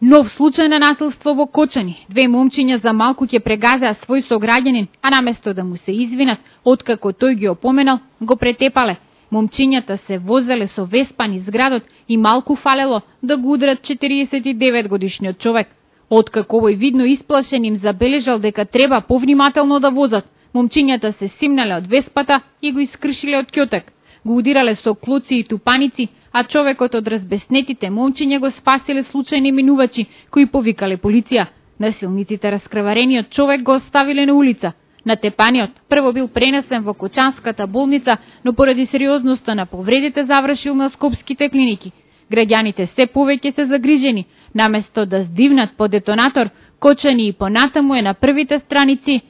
Нов случај на насилство во Кочани. Две момчиња за малку ќе прегазеа свој сограѓанин, а наместо да му се извинат, откако тој ги опоменал, го претепале. Момчињата се возеле со Веспа низ градот и малку фалело да го удрат 49 годишниот човек. Откако овој видно исплашен им забележал дека треба повнимателно да возат, момчињата се симнале од Веспата и го искршиле од ќотек. Го удирале со клуци и тупаници, а човекот од разбеснетите момчиња го спасиле случајни минувачи кои повикале полиција. Насилниците раскрварениот човек го оставиле на улица. Натепаниот прво бил пренесен во Кочанската болница, но поради сериозноста на повредите завршил на скопските клиники. Граѓаните се повеќе се загрижени. Наместо да здивнат по детонатор, Кочани и понатаму е на првите страници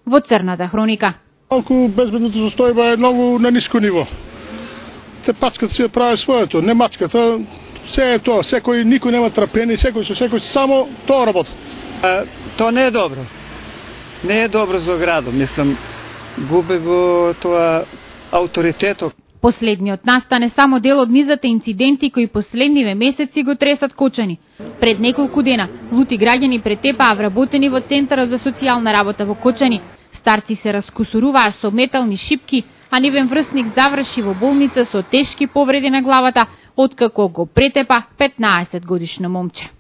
во црната хроника. Малку безбедната состојба е многу на ниско ниво. Те пачката се прави своето, не мачката, се е тоа, секој, никој нема трпение, секој со секој, само тоа работи. Тоа не е добро. Не е добро за градот, мислам, губи го тоа авторитетот. Последниот настане само дел од низата инциденти кои последниве месеци го тресат Кочани. Пред неколку дена лути граѓани претепаа вработени во Центарот за социјална работа во Кочани. Старци се раскусуруваа со метални шипки, а нивен врсник заврши во болница со тешки повреди на главата, откако го претепа 15 годишно момче.